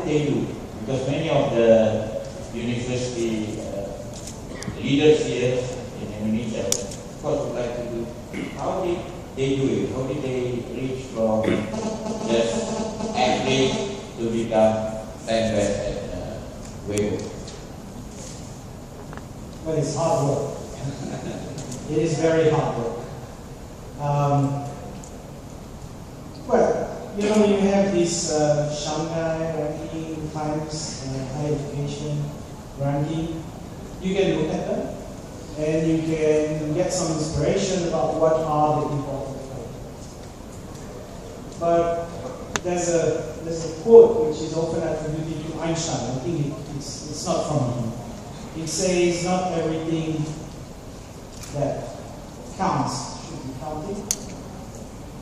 did they do? Because many of the university leaders here in Indonesia, of course, would like to do. How did they do it? How did they reach from just average to become standard at webo? Well, it's hard work. It is very hard work. Well, you know, you have this Shanghai ranking times, higher education ranking. You can look at them and you can get some inspiration about what are the important factors. But there's a quote which is often attributed to Einstein. I think it's not from him. It says not everything that counts should be counted,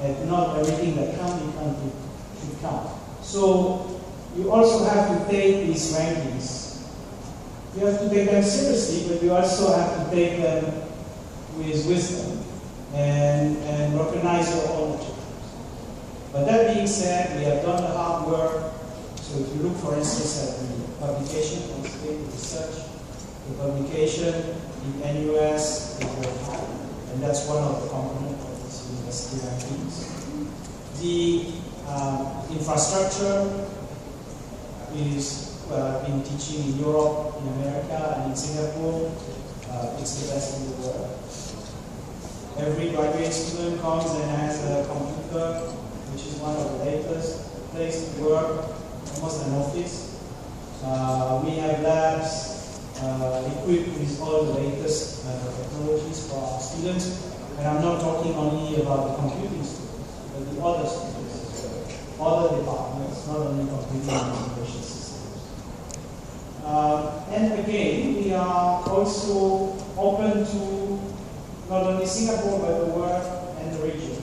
and not everything that can't be counted should count. So you also have to take these rankings. You have to take them seriously, but you also have to take them with wisdom and recognize your own achievements. But that being said, we have done the hard work. So if you look, for instance, at the publication, quantitative research, the publication in NUS is very high, and that's one of the components of this university rankings. The infrastructure is, well, I've been teaching in Europe, in America, and in Singapore. It's the best in the world. Every graduate student comes and has a computer, which is one of the latest place to work, almost an office. We have labs equipped with all the latest technologies for our students. And I'm not talking only about the computing students, but the other students as well, other departments, not only computing and information systems. And again, we are also open to not only Singapore, but the world and the region.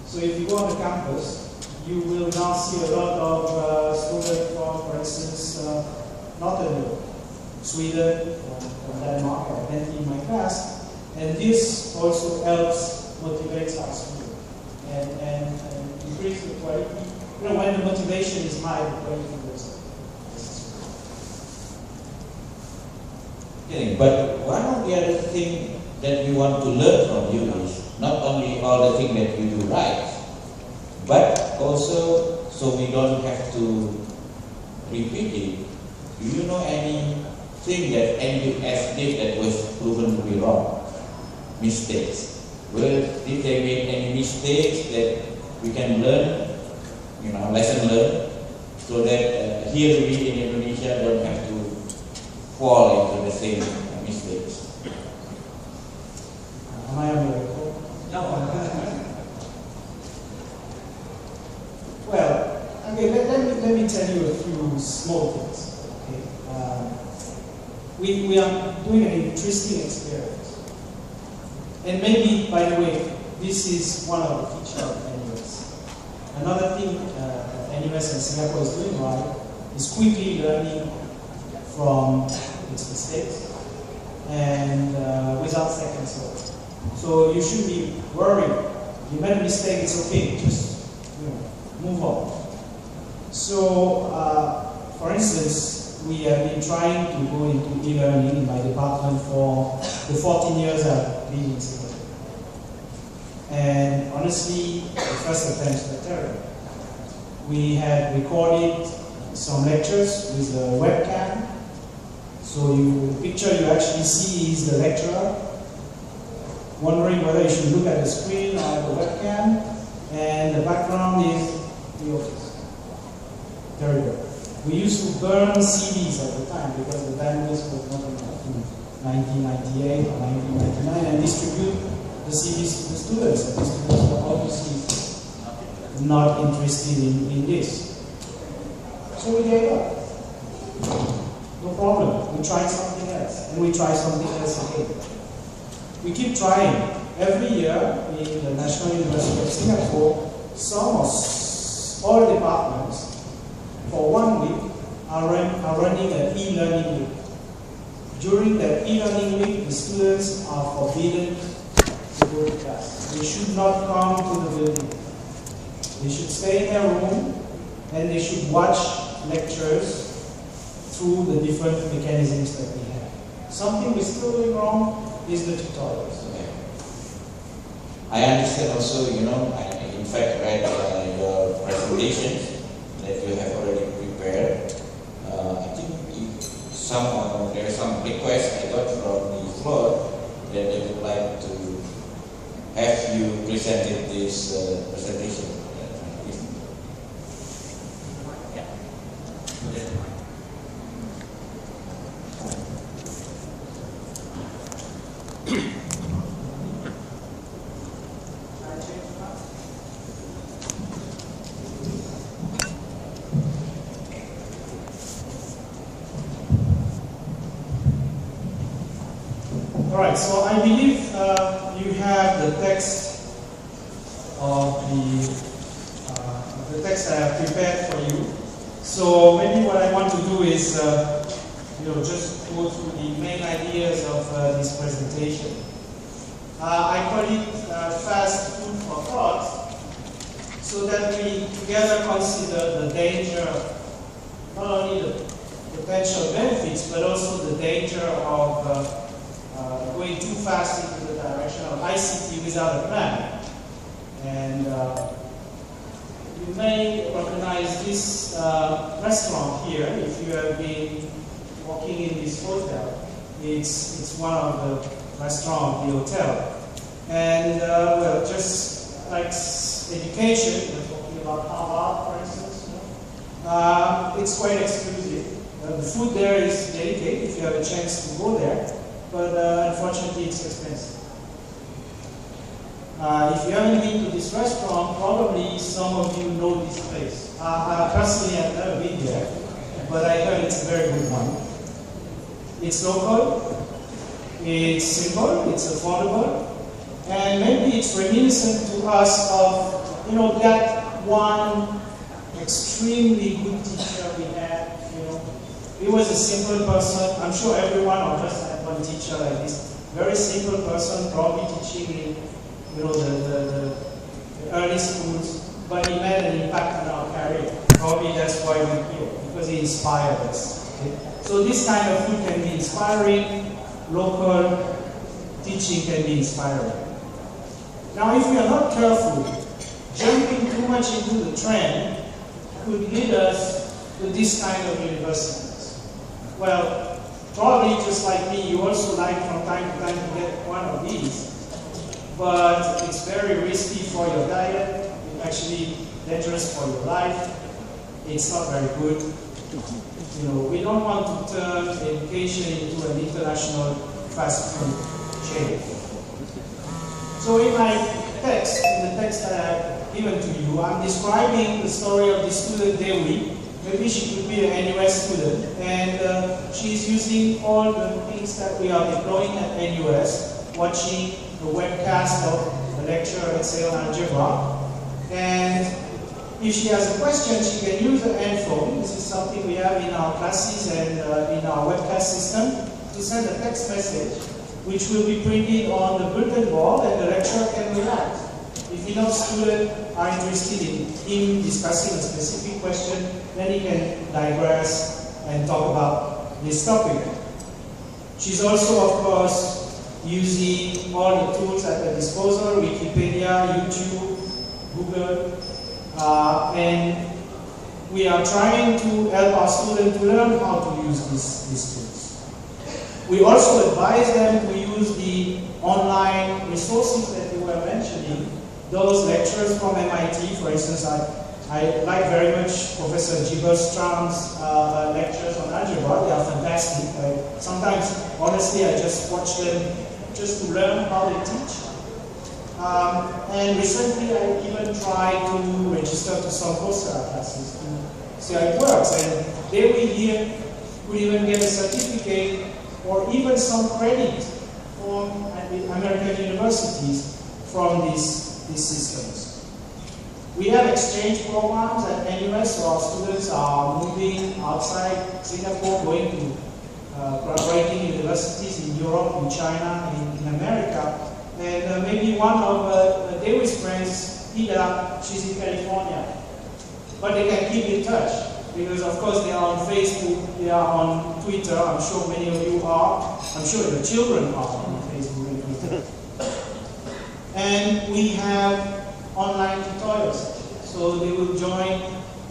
So if you go on the campus, you will now see a lot of students from, for instance, Northern Europe, Sweden, from Denmark. I went in my class, and this also helps motivate our students and increase the quality. You know, when the motivation is high, the quality goes up. Okay, but one of the other things that we want to learn from you is not only all the things that you do right, but also so we don't have to repeat it. Do you know anything that NUS did that was proven to be wrong? Mistakes. Well, did they make any mistakes that we can learn, you know, lesson learned, so that here we in Indonesia don't have to fall into the same mistakes? Am I on the record? No. Well, okay, let me tell you a few small things. Okay? We are doing an interesting experiment. And maybe, by the way, this is one of the features of NUS. Another thing NUS and Singapore is doing right is quickly learning from its mistakes and without second thought. So you should be worried. You made a mistake, it's okay, just move on. So, for instance, we have been trying to go into e-learning in my department for the 14 years I've been in Singapore. And honestly, the first attempts were terrible. We had recorded some lectures with a webcam. So the picture you actually see is the lecturer, wondering whether you should look at the screen or at the webcam, and the background is the office. Terrible. We used to burn CDs at the time because the bandwidth was not enough in 1998 or 1999, and distribute the CDs to the students. And the students were obviously not interested in this. So we gave up. No problem. We tried something else, and we tried something else again. We keep trying. Every year in the National University of Singapore, some or all departments for 1 week are running an e-learning week. During that e-learning week, the students are forbidden to go to class. They should not come to the building. They should stay in their room and they should watch lectures through the different mechanisms that we have. Something we're still doing wrong is the tutorials. Okay. I understand also, you know, I in fact read your presentations that you have already prepared. I think there are some requests I got from the floor that they would like to have you presented this presentation. Alright, so I believe you have the text of the text I have prepared for you. So maybe what I want to do is just go through the main ideas of this presentation. I call it fast food for thought, so that we together consider the danger, not only the potential benefits, but also the danger of going too fast into the direction of ICT without a plan. And you may recognize this restaurant here if you have been walking in this hotel. It's one of the restaurants of the hotel. And well, just like education, we're talking about Harvard, for instance, it's quite exclusive. The food there is delicate if you have a chance to go there, but unfortunately it's expensive. If you haven't been to this restaurant, probably some of you know this place. Personally, I've never been there, but I heard it's a very good one. It's local, it's simple, it's affordable, and maybe it's reminiscent to us of, that one extremely good teacher we had. He was a simple person. I'm sure every one of us had one teacher like this. Very simple person, probably teaching in, the early schools, but he made an impact on our career. Probably that's why we're here, because he inspired us. Okay? So this kind of food can be inspiring, local teaching can be inspiring. Now, if we are not careful, jumping too much into the trend could lead us to this kind of universities. Well, probably just like me, you also like from time to time to get one of these, but it's very risky for your diet, it's actually dangerous for your life, it's not very good. We don't want to turn education into an international fast food chain. So in my text, in the text that I've given to you, I'm describing the story of the student Dewi. Maybe she could be an NUS student, and she's using all the things that we are deploying at NUS, watching the webcast of the lecture, let's say, on algebra. And if she has a question, she can use the end phone. This is something we have in our classes and in our webcast system, to send a text message, which will be printed on the bulletin board, and the lecturer can react. If enough students are interested in discussing a specific question, then he can digress and talk about this topic. She's also, of course, using all the tools at her disposal, Wikipedia, YouTube, Google, and we are trying to help our students to learn how to use these tools. We also advise them to use the online resources that you were mentioning. Those lecturers from MIT, for instance, I like very much Professor Giberstrom's lectures on algebra. They are fantastic. Sometimes, honestly, I just watch them just to learn how they teach. And recently, I even tried to register to some Coursera classes to see how it works. And they will here could even get a certificate or even some credit from American universities from these systems. We have exchange programs at NUS, so our students are moving outside Singapore, going to collaborating universities in Europe, in China, in America. And maybe one of David's friends, Ida, she's in California. but they can keep in touch. Because of course they are on Facebook, they are on Twitter, I'm sure many of you are, I'm sure your children are on Facebook and Twitter. And we have online tutorial sessions, so they will join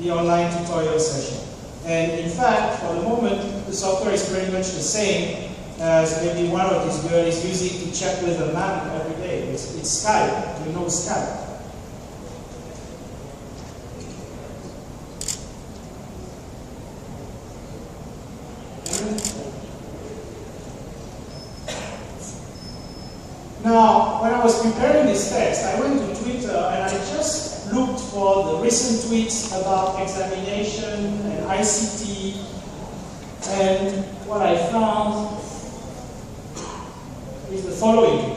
the online tutorial session. And in fact, for the moment, the software is pretty much the same as maybe one of these girls is using to chat with a man every day. It's Skype, you know Skype. Now, when I was preparing this text, I went to Twitter and I just looked for the recent tweets about examination and ICT, and what I found is the following.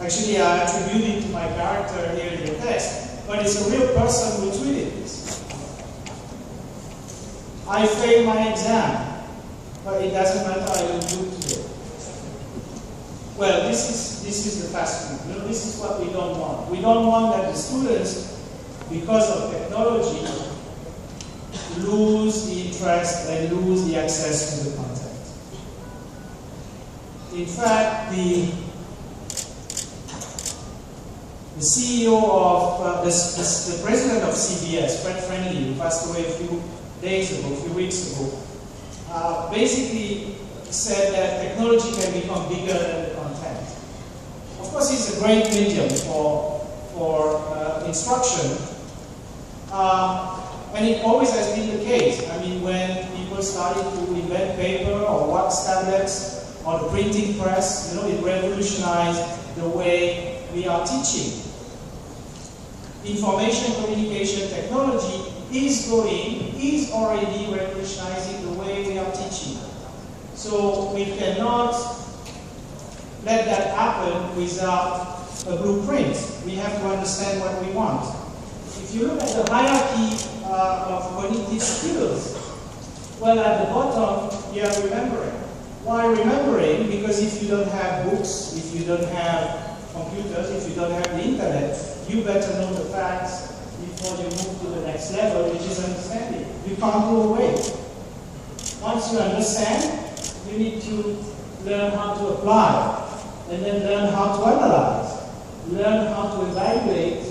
Actually, I attribute it to my character here in the text, but it's a real person who tweeted this. I failed my exam, but it doesn't matter, I will do it today. Well, this is the fast food. You know, this is what we don't want. We don't want that the students, because of technology, lose the interest and lose the access to the content. In fact, the CEO of, the president of CBS, Fred Friendly, who passed away a few weeks ago, basically said that technology can become bigger than the content. Of course, it's a great medium for instruction, and it always has been the case. I mean, when people started to invent paper or wax tablets or the printing press, you know, it revolutionized the way we are teaching. Information communication technology is already revolutionizing the way we are teaching. So we cannot let that happen without a blueprint. We have to understand what we want. If you look at the hierarchy of cognitive skills, well, at the bottom, you are remembering. Why remembering? Because if you don't have books, if you don't have computers, if you don't have the internet, you better know the facts before you move to the next level, which is understanding. You can't go away. Once you understand, you need to learn how to apply, and then learn how to analyze, learn how to evaluate,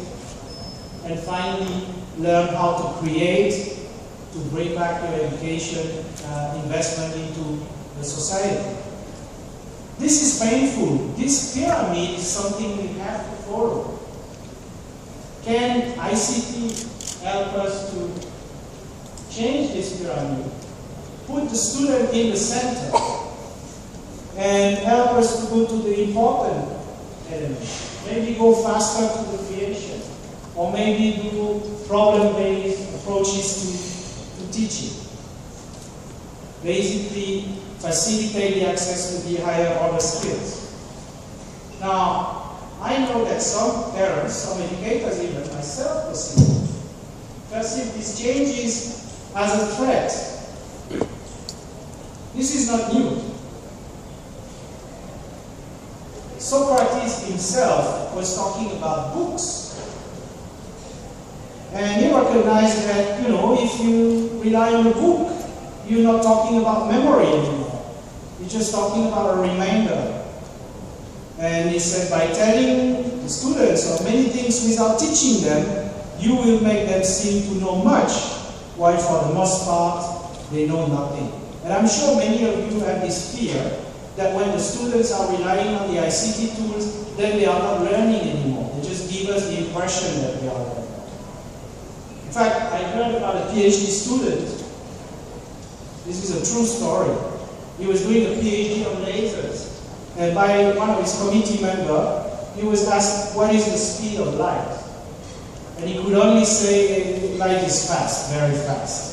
and finally learn how to create, to bring back your education investment into the society. This is painful. This pyramid is something we have to follow. Can ICT help us to change this pyramid? Put the student in the center and help us to go to the important elements. Maybe go faster to the creation, or maybe do problem-based approaches to teaching. Basically, facilitate the access to the higher order skills. Now, I know that some parents, some educators even, myself perceive these changes as a threat. This is not new. Socrates himself was talking about books. And he recognized that, you know, if you rely on a book, you're not talking about memory anymore. You're just talking about a reminder. And he said, by telling the students of many things without teaching them, you will make them seem to know much, while for the most part, they know nothing. And I'm sure many of you have this fear that when the students are relying on the ICT tools, then they are not learning anymore. They just give us the impression that they are learning. In fact, I heard about a PhD student. This is a true story. He was doing a PhD on lasers, and by one of his committee members, he was asked, what is the speed of light? And he could only say, light is fast, very fast.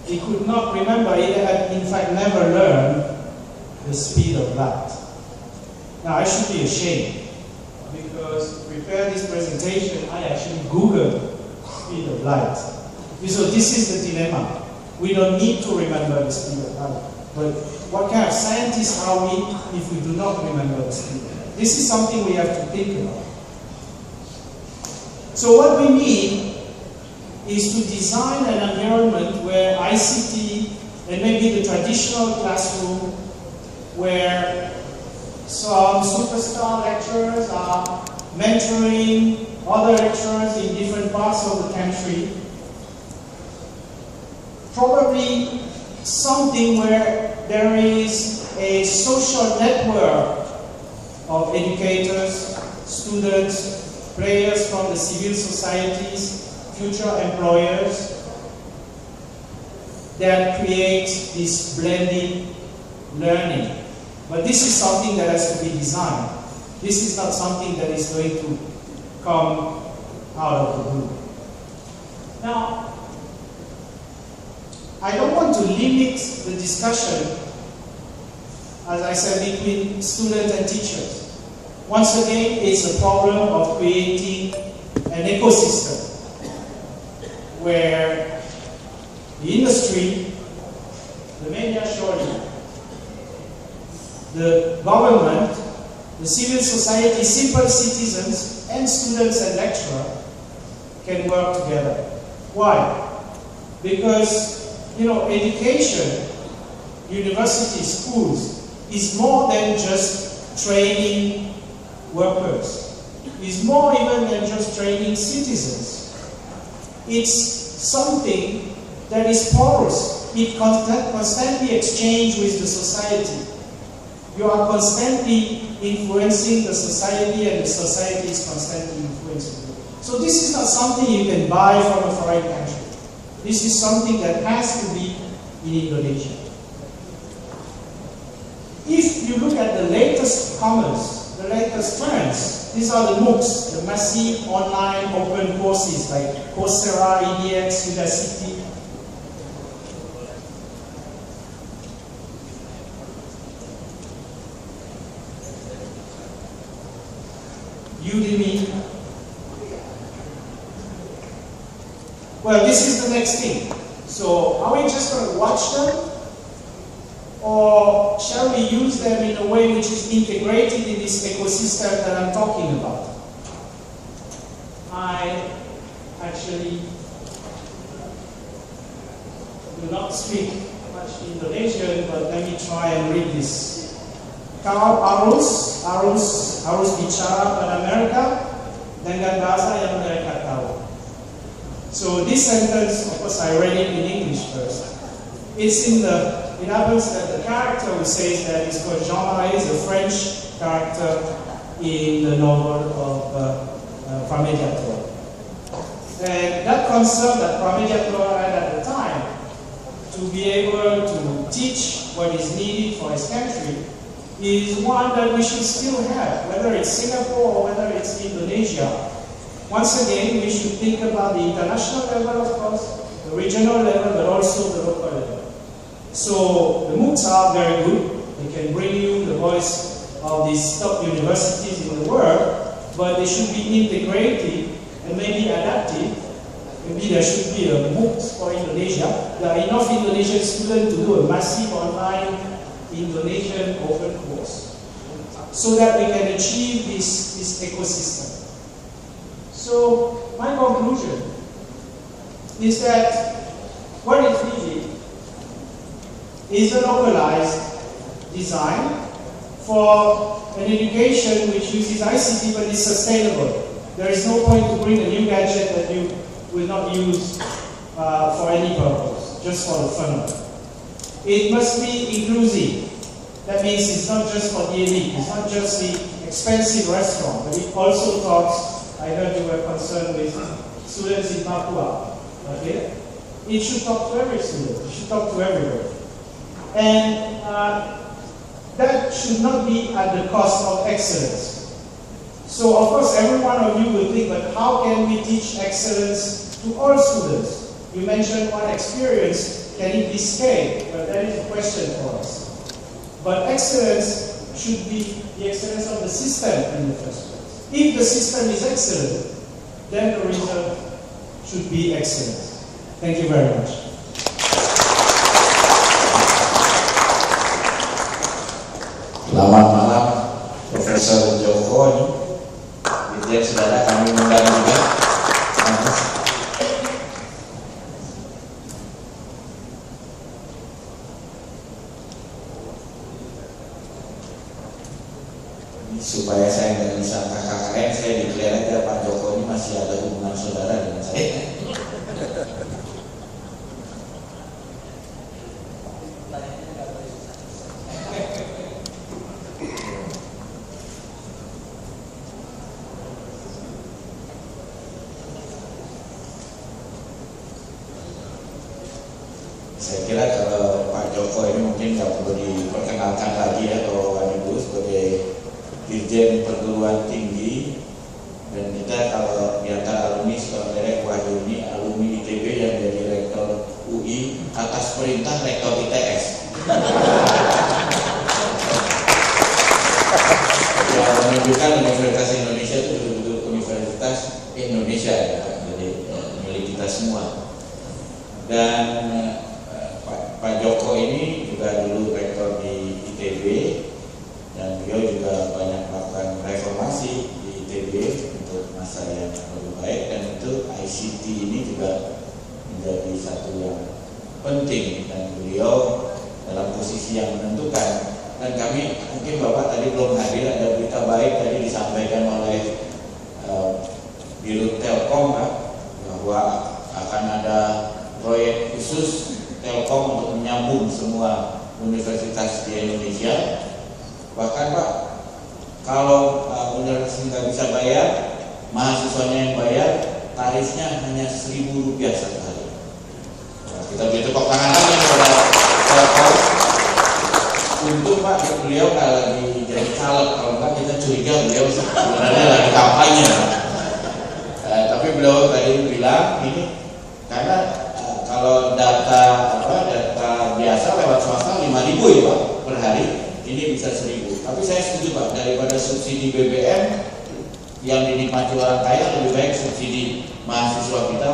He could not remember, he had in fact never learned the speed of light. Now I should be ashamed, because to prepare this presentation, I actually Googled speed of light. So this is the dilemma. We don't need to remember the speed of light. But what kind of scientists are we if we do not remember the speed of light? This is something we have to think about. So what we need is to design an environment where ICT and maybe the traditional classroom where some superstar lecturers are mentoring other lecturers in different parts of the country. Probably something where there is a social network of educators, students, players from the civil societies, future employers, that create this blended learning. But this is something that has to be designed. This is not something that is going to come out of the blue. Now, I don't want to limit the discussion, as I said, between students and teachers. Once again, it's a problem of creating an ecosystem where the industry, the media surely, the government, the civil society, simple citizens, and students and lecturers can work together. Why? Because, education, universities, schools, is more than just training workers. It's more even than just training citizens. It's something that is porous. It constantly exchanges with the society. You are constantly influencing the society, and the society is constantly influencing you. So this is not something you can buy from a foreign country. This is something that has to be in Indonesia. If you look at the latest commerce, the latest trends, these are the MOOCs, the massive online open courses like Coursera, EDX, Udacity. Udemy. Well, this is the next thing. So, are we just going to watch them? Or shall we use them in a way which is integrated in this ecosystem that I'm talking about? I actually do not speak much Indonesian, but let me try and read this. Kalau harus bicara pada mereka dengan bahasa yang mereka tahu. So this sentence, of course, I read it in English first. It happens that the character who says that is called Jean-Marie, is a French character in the novel of Pramediator. And that concern that Pramediator had at the time to be able to teach what is needed for his country is one that we should still have, whether it's Singapore or whether it's Indonesia. Once again, we should think about the international level, of course, the regional level, but also the local level. So the MOOCs are very good. They can bring you the voice of these top universities in the world, but they should be integrated and maybe adapted. Maybe there should be a MOOC for Indonesia. There are enough Indonesian students to do a massive online Indonesian open course so that we can achieve this ecosystem. So my conclusion is that what is needed is a localized design for an education which uses ICT but is sustainable. There is no point to bring a new gadget that you will not use for any purpose, just for the fun of it. It must be inclusive. That means it's not just for the elite, it's not just the expensive restaurant, but it also talks, I heard you were concerned with students in Papua, okay? It should talk to every student, it should talk to everyone. And that should not be at the cost of excellence. So of course every one of you will think, but how can we teach excellence to all students? You mentioned one experience, can it be scaled? Well, that is a question for us. But excellence should be the excellence of the system in the first place. If the system is excellent, then the result should be excellent. Thank you very much. Selamat malam, Profesor Joko. Saudara kami undang juga. supaya saya nggak bisa KKN, saya declare aja Pak Joko ini masih ada hubungan saudara dengan saya. Saya kira kalau Pak Joko ini mungkin nggak perlu diperkenalkan lagi ya bahwa Ibu sebagai Dirjen Perguruan Tinggi, dan kita kalau di antara alumni saudara Wahyu ini alumni ITB yang jadi rektor UI atas perintah rektor ITS. Ya, menunjukkan Universitas Indonesia itu betul-betul Universitas Indonesia ya, jadi milik kita semua. Dan Pak Joko ini juga dulu rektor di ITB, dan beliau juga banyak melakukan reformasi di ITB untuk masa yang lebih baik, dan itu ICT ini juga menjadi satu yang penting, dan beliau dalam posisi yang menentukan. Dan kami, mungkin Bapak tadi belum hadir, ada berita baik tadi disampaikan oleh Dirut Telkom bahwa akan ada proyek khusus Telkom untuk menyambung semua universitas di Indonesia. Bahkan Pak, kalau universitas nggak bisa bayar, mahasiswanya yang bayar, tarifnya hanya Rp1.000 satu hari. Nah, kita beri tepuk tangan lagi kepada Telkom. Untung Pak, beliau nggak lagi jadi caleg, kalau nggak kita curiga beliau sebenarnya lagi kampanye. Tapi beliau tadi bilang ini karena kalau data biasa lewat swasta 5.000 ya Pak per hari, ini bisa 1.000. Tapi saya setuju Pak, daripada subsidi BBM yang dinikmati orang kaya, lebih baik subsidi mahasiswa kita